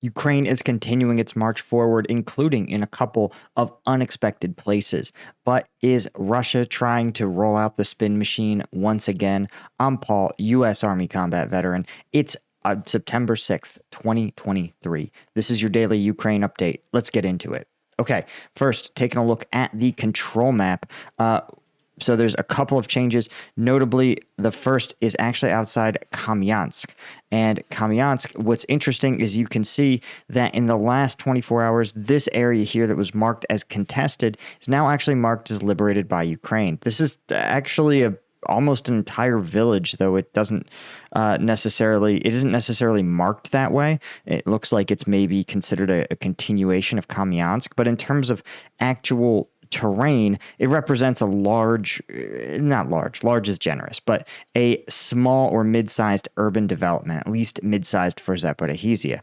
Ukraine is continuing its march forward, including in a couple of unexpected places. But is Russia trying to roll out the spin machine once again? I'm Paul, U.S. Army combat veteran. It's September 6th, 2023. This is your daily Ukraine update. Let's get into it. Okay, first, taking a look at the control map. So there's a couple of changes. Notably, the first is actually outside Kamyansk. And Kamyansk, what's interesting is you can see that in the last 24 hours, this area here that was marked as contested is now actually marked as liberated by Ukraine. This is actually almost an entire village, though it isn't necessarily marked that way. It looks like it's maybe considered a continuation of Kamyansk, but in terms of actual terrain, it represents a large is generous, but a small or mid-sized urban development, at least mid-sized for Zaporizhzhia.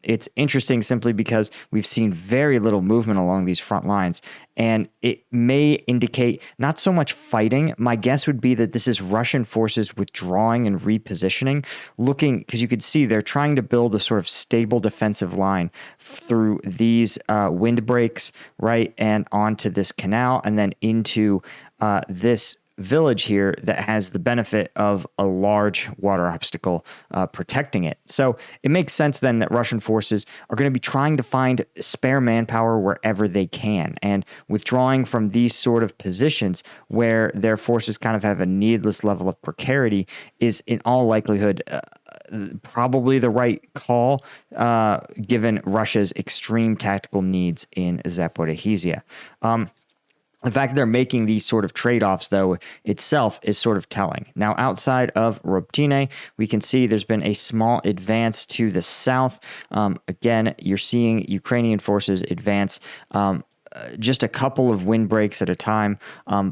It's interesting simply because we've seen very little movement along these front lines, and it may indicate not so much fighting. My guess would be that this is Russian forces withdrawing and repositioning, because you could see they're trying to build a sort of stable defensive line through these windbreaks, right, and onto this canal, and then into this village here that has the benefit of a large water obstacle protecting it. So it makes sense then that Russian forces are going to be trying to find spare manpower wherever they can, and withdrawing from these sort of positions where their forces kind of have a needless level of precarity is in all likelihood probably the right call, given Russia's extreme tactical needs in Zaporizhzhia. The fact that they're making these sort of trade-offs, though, itself is sort of telling. Now, outside of Robtine, we can see there's been a small advance to the south. Again, you're seeing Ukrainian forces advance just a couple of windbreaks at a time,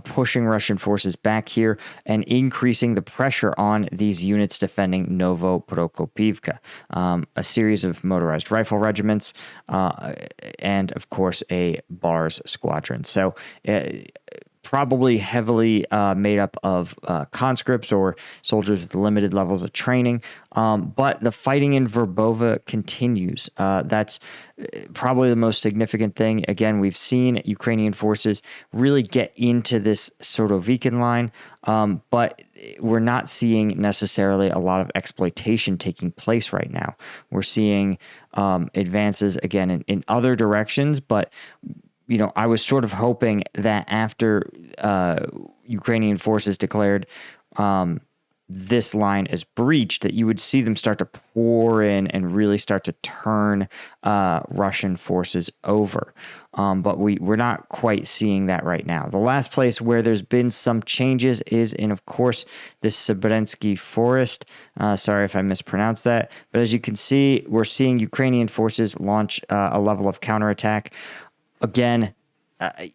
pushing Russian forces back here and increasing the pressure on these units defending Novoprokopivka, a series of motorized rifle regiments, and, of course, a BARS squadron. So probably heavily made up of conscripts or soldiers with limited levels of training. But the fighting in Verbova continues. That's probably the most significant thing. Again, we've seen Ukrainian forces really get into this Sorovikin line, but we're not seeing necessarily a lot of exploitation taking place right now. We're seeing advances, again, in other directions, but I was sort of hoping that after Ukrainian forces declared this line as breached, that you would see them start to pour in and really start to turn Russian forces over. But we're not quite seeing that right now. The last place where there's been some changes is in, of course, this Sebrensky forest. Sorry if I mispronounced that. But as you can see, we're seeing Ukrainian forces launch a level of counterattack. Again, I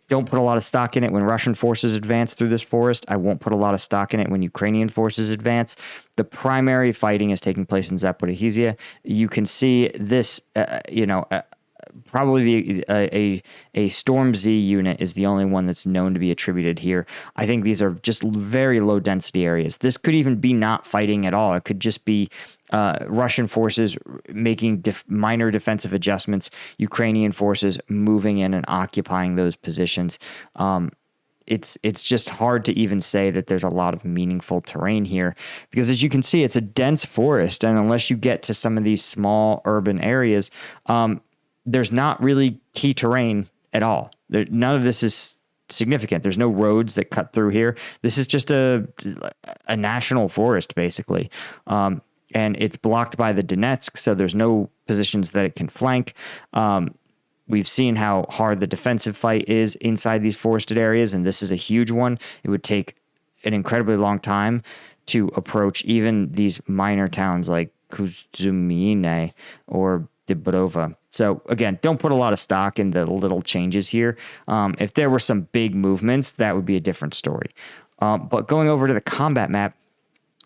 don't put a lot of stock in it when Russian forces advance through this forest. I won't put a lot of stock in it when Ukrainian forces advance. The primary fighting is taking place in Zaporizhzhia. You can see this, probably a Storm Z unit is the only one that's known to be attributed here. I think these are just very low density areas. This could even be not fighting at all. It could just be Russian forces making minor defensive adjustments, Ukrainian forces moving in and occupying those positions. It's just hard to even say that there's a lot of meaningful terrain here, because as you can see, it's a dense forest, and unless you get to some of these small urban areas, there's not really key terrain at all. None of this is significant. There's no roads that cut through here. This is just a national forest, basically. And it's blocked by the Donetsk, so there's no positions that it can flank. We've seen how hard the defensive fight is inside these forested areas, and this is a huge one. It would take an incredibly long time to approach even these minor towns like Kuzumine or Dibrodova. So again, don't put a lot of stock in the little changes here. If there were some big movements, that would be a different story. But going over to the combat map,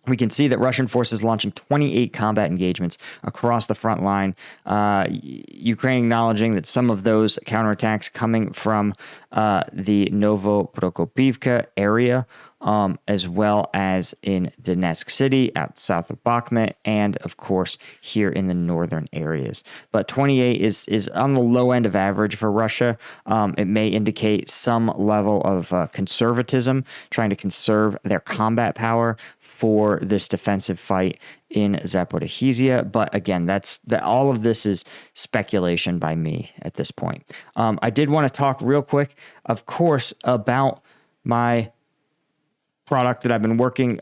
we can see that Russian forces launching 28 combat engagements across the front line. Ukraine acknowledging that some of those counterattacks coming from the Novoprokopivka area. as well as in Donetsk City, out south of Bakhmut, and of course here in the northern areas. But 28 is on the low end of average for Russia. It may indicate some level of conservatism, trying to conserve their combat power for this defensive fight in Zaporizhzhia. But again, all of this is speculation by me at this point. I did want to talk real quick, of course, about my product that I've been working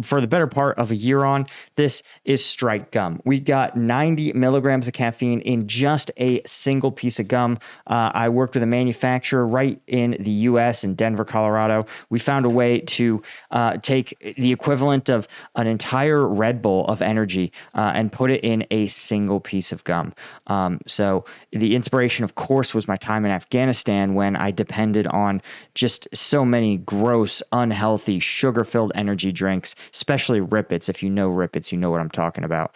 for the better part of a year on. This is Strike Gum. We got 90 milligrams of caffeine in just a single piece of gum. I worked with a manufacturer right in the U.S. in Denver, Colorado. We found a way to take the equivalent of an entire Red Bull of energy and put it in a single piece of gum. So the inspiration, of course, was my time in Afghanistan when I depended on just so many gross, unhealthy, sugar-filled energy drinks, especially Rippets. If you know Rippets, you know what I'm talking about.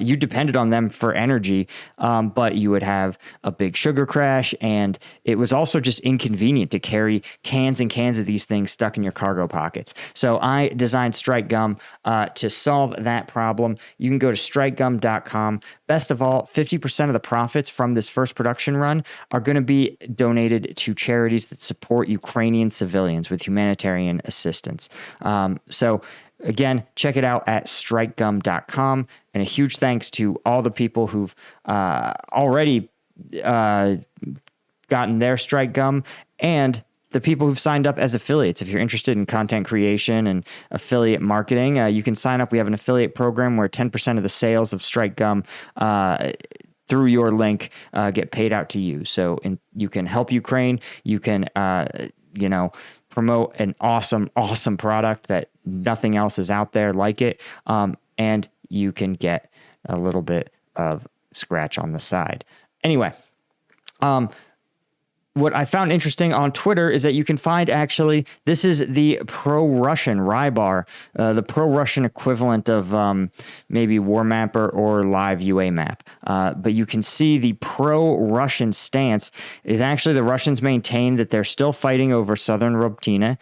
You depended on them for energy, but you would have a big sugar crash, and it was also just inconvenient to carry cans and cans of these things stuck in your cargo pockets. So I designed Strike Gum to solve that problem. You can go to strikegum.com. Best of all, 50% of the profits from this first production run are going to be donated to charities that support Ukrainian civilians with humanitarian assistance. So again, check it out at strikegum.com. And a huge thanks to all the people who've already gotten their Strike Gum, and the people who've signed up as affiliates. If you're interested in content creation and affiliate marketing, you can sign up. We have an affiliate program where 10% of the sales of Strike Gum through your link get paid out to you. So you can help Ukraine. You can, promote an awesome product that nothing else is out there like it. And you can get a little bit of scratch on the side. Anyway, what I found interesting on Twitter is that you can find this is the ProRussian Rybar, the pro-Russian equivalent of maybe War Mapper or Live UA Map. But you can see the pro-Russian stance is actually the Russians maintain that they're still fighting over southern Robtina,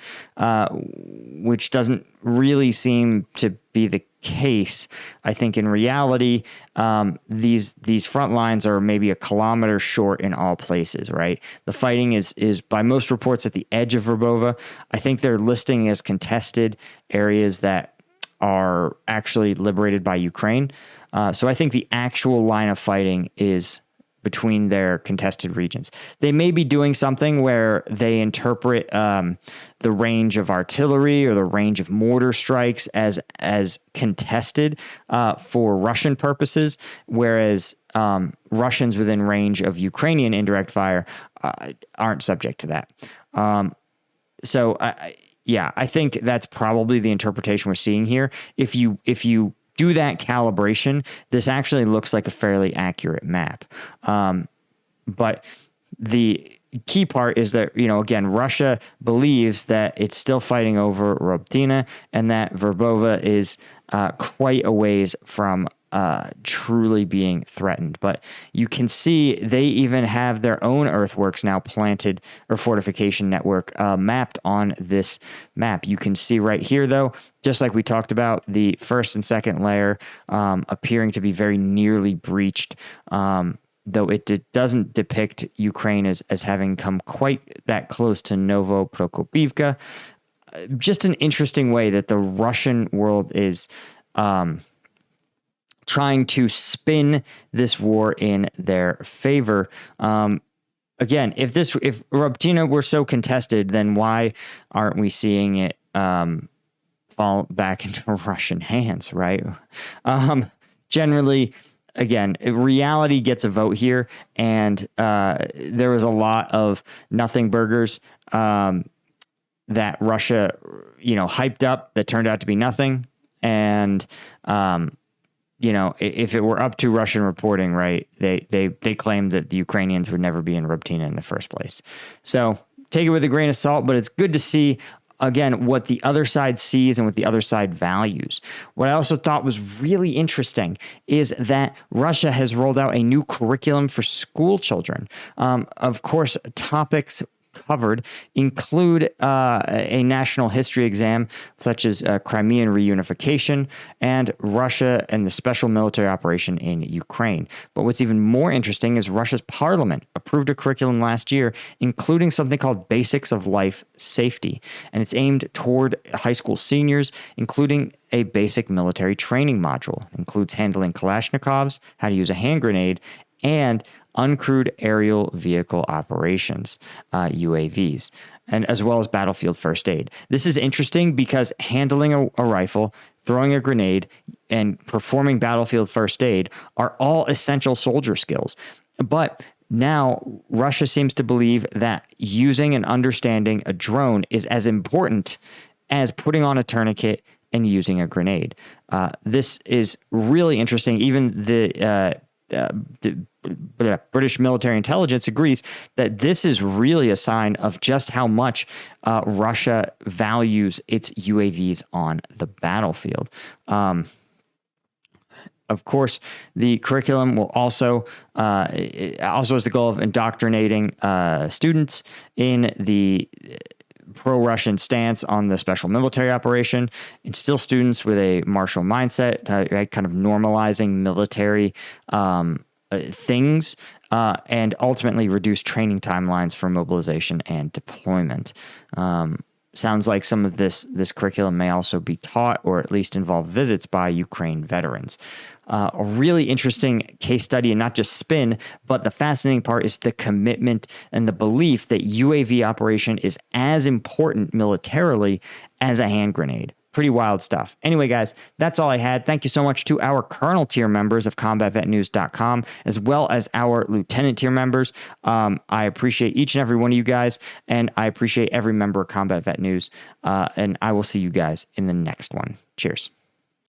which doesn't really seem to be the case. I think in reality, these front lines are maybe a kilometer short in all places, right? The fighting is by most reports at the edge of Verbova. I think they're listing as contested areas that are actually liberated by Ukraine. So I think the actual line of fighting is between their contested regions. They may be doing something where they interpret the range of artillery or the range of mortar strikes as contested for Russian purposes, whereas Russians within range of Ukrainian indirect fire aren't subject to that. So I think that's probably the interpretation we're seeing here. If you do that calibration, this actually looks like a fairly accurate map. But the key part is that, again, Russia believes that it's still fighting over Robtina and that Verbova is quite a ways from truly being threatened. But you can see they even have their own earthworks now planted, or fortification network mapped on this map. You can see right here, though, just like we talked about, the first and second layer appearing to be very nearly breached, though it doesn't depict Ukraine as having come quite that close to Novoprokopivka. Just an interesting way that the Russian world is trying to spin this war in their favor. Again, if Robtina were so contested, then why aren't we seeing it fall back into Russian hands, right? Generally, again, reality gets a vote here, and there was a lot of nothing burgers that Russia, hyped up that turned out to be nothing, and if it were up to Russian reporting, right, they claimed that the Ukrainians would never be in Robtina in the first place. So take it with a grain of salt, but it's good to see, again, what the other side sees and what the other side values. What I also thought was really interesting is that Russia has rolled out a new curriculum for school children. Of course, topics covered include a national history exam, such as Crimean reunification and Russia and the special military operation in Ukraine. But what's even more interesting is Russia's parliament approved a curriculum last year, including something called Basics of Life Safety. And it's aimed toward high school seniors, including a basic military training module. It includes handling Kalashnikovs, how to use a hand grenade, and uncrewed aerial vehicle operations, UAVs, and as well as battlefield first aid. This is interesting because handling a rifle, throwing a grenade, and performing battlefield first aid are all essential soldier skills. But now Russia seems to believe that using and understanding a drone is as important as putting on a tourniquet and using a grenade. This is really interesting. Even the British military intelligence agrees that this is really a sign of just how much Russia values its UAVs on the battlefield. Of course, the curriculum will also has the goal of indoctrinating students in the pro-Russian stance on the special military operation, instill students with a martial mindset, kind of normalizing military things, and ultimately reduce training timelines for mobilization and deployment. Sounds like some of this curriculum may also be taught or at least involve visits by Ukraine veterans. A really interesting case study, and not just spin, but the fascinating part is the commitment and the belief that UAV operation is as important militarily as a hand grenade. Pretty wild stuff. Anyway, guys, that's all I had. Thank you so much to our Colonel tier members of combatvetnews.com, as well as our Lieutenant tier members. I appreciate each and every one of you guys, and I appreciate every member of Combat Vet News. And I will see you guys in the next one. Cheers.